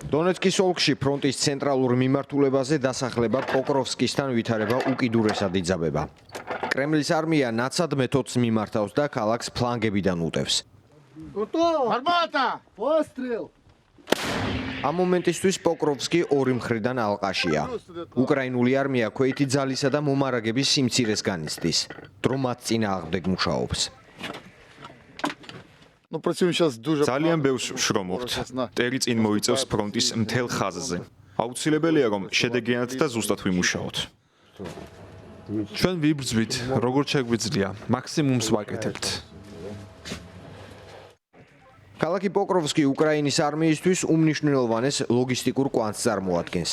დონეცკის ოლქში ფრონტის ცენტრალურ მიმართულებაზე დასახლება პოკროვსკისთან ვითარება უკიდურესად იძაბება. კრემლის არმია ნაცად მეთოდს მიმართავს და ქალაქს ფლანგებიდან უტევს. ამ მომენტისთვის პოკროვსკი ორი მხრიდან ალყაშია. უკრაინული არმია ქვეითი ძალისა და მომარაგების სიმცირეს განიცდის, რომ მათ წინააღმდეგ მუშაობს. ძალიან ბევრს ვშრომობთ. ტერი წინ მოიწევს ფრონტის მთელ ხაზზე. აუცილებელია, რომ შედეგიანად და ზუსტად ვიმუშაოთ. ჩვენ ვიბრძვით, როგორც შეგვიძლია, მაქსიმუმს ვაკეთებთ. ქალაქი პოკროვსკი უკრაინის არმიისთვის უმნიშვნელოვანეს ლოგისტიკურ კვანძს წარმოადგენს.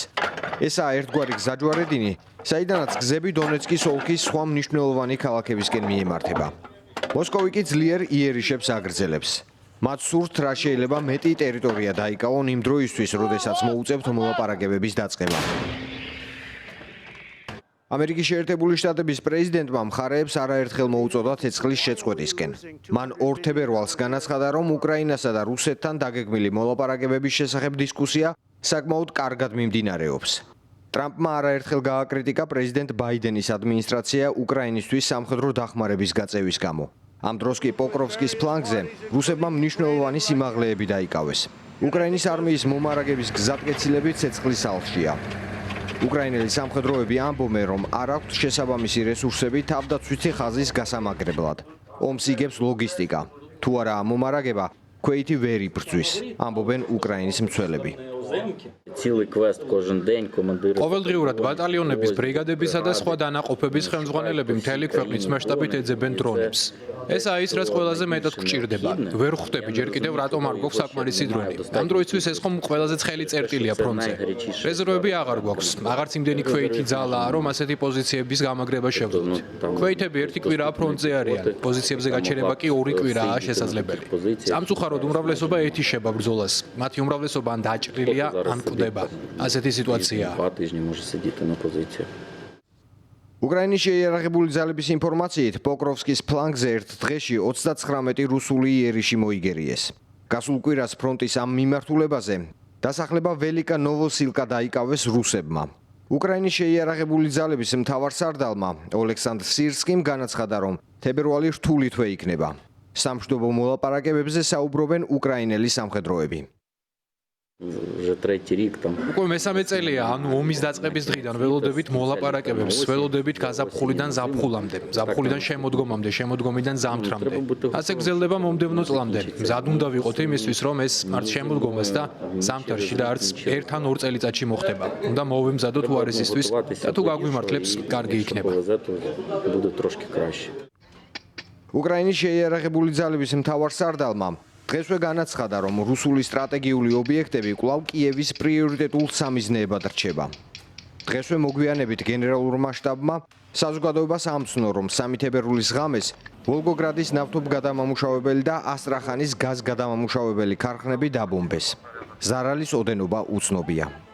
ესაა ერთგვარი გზაჯვარედინი, საიდანაც გზები დონეცკის ოლქის სხვა მნიშვნელოვანი ქალაქებისკენ მიემართება. მოსკოვი კი ძლიერ იერიშებს აგრძელებს. მათ სურთ რა შეიძლება მეტი ტერიტორია დაიკავონ იმ დროისთვის, როდესაც მოუწევთ მოლაპარაკებების დაწყება. ამერიკის შეერთებული შტატების პრეზიდენტმა მხარეებს არაერთხელ მოუწოდა ცეცხლის შეწყვეტისკენ. მან 2 თებერვალს განაცხადა, რომ უკრაინასა და რუსეთთან დაგეგმილი მოლაპარაკებების შესახებ დისკუსია საკმაოდ კარგად მიმდინარეობს. ტრამპმა არაერთხელ გააკრიტიკა პრეზიდენტ ბაიდენის ადმინისტრაცია უკრაინისთვის სამხედრო დახმარების გაწევის გამო. ამ დროს კი პოკროვსკის ფლანგზე რუსებმა მნიშვნელოვანი სიმაღლეები დაიკავეს. უკრაინის არმიის მომარაგების გზატკეცილები ცეცხლის ალხშია. უკრაინელი სამხედროები ამბობენ, რომ არ აქვთ შესაბამისი რესურსები თავდაცვითი ხაზის გასამაგრებლად. ომს იგებს ლოგისტიკა. თუ არა მომარაგება, ქვეითი ვერ იბრძვის, ამბობენ უკრაინის მცველები. ყოველდღიურად ბატალიონების, ბრიგადებისა და სხვა დანაყოფების ხელმძღვანელები მთელი ქვეყნის მასშტაბით ეძებენ დრონებს. ესაა ის, რაც ყველაზე მეტად გვჭირდება. ვერ ხვდები ჯერ კიდევ რატომ არ გვაქვს საკმარისი დრონი. ამ დროისთვის ეს ხომ ყველაზე ცხელი წერტილია ფრონტზე. რეზერვები აღარ გვაქვს. აღარც იმდენი ქვეითი ძალაა, რომ ასეთი პოზიციების გამაგრება შევძლოთ. ქვეითები ერთი კვირაა ფრონტზე არიან. პოზიციებზე გაჩერება კი 2 კვირაა შესაძლებელი. სამწუხაროდ უმრავლესობა ეთიშება ბრძოლას. მათი უმრავლესობა ან დაჭრილია ან კვდება. ასეთი სიტუაციაა. უკრაინის შეიარაღებული ძალების ინფორმაციით, პოკროვსკის ფლანგზე ერთ დღეში 39 რუსული იერიში მოიგერიეს. გასულ კვირას ფრონტის ამ მიმართულებაზე დასახლება ველიკა ნოვოსილკა დაიკავეს რუსებმა. უკრაინის შეიარაღებული ძალების მთავარსარდალმა ოლექსანდრ სირსკიმ განაცხადა, რომ თებერვალი რთულითვე იქნება. სამშვიდობო მოლაპარაკებებზე საუბრობენ უკრაინელი სამხედროები. უკვე მესამე წელია, ანუ ომის დაწყების დღიდან ველოდებით მოლაპარაკებებს, ველოდებით გაზაფხულიდან ზაფხულამდე, ზაფხულიდან შემოდგომამდე, შემოდგომიდან ზამთრამდე. ასე გრძელდება მომდევნო წლამდე. მზად უნდა ვიყოთ იმისთვის, რომ ეს არც შემოდგომას და ზამთარში და არც 1 ან 2 წელიწადში მოხდება. უნდა მოვემზადოთ უარესისთვის და თუ გაგვიმართლებს, კარგი იქნება. უკრაინის შეიარაღებული ძალების მთავარსარდალმა დღესვე განაცხადა, რომ რუსული სტრატეგიული ობიექტები კვლავ კიევის პრიორიტეტულ სამიზნეებად რჩება. დღესვე მოგვიანებით გენერალურმა შტაბმა საზოგადოებას ამცნო, რომ 3 თებერვლის ღამეს ვოლგოგრადის ნავთობგადამამუშავებელი და ასტრახანის გაზგადამამუშავებელი ქარხნები დაბომბეს. ზარალის ოდენობა უცნობია.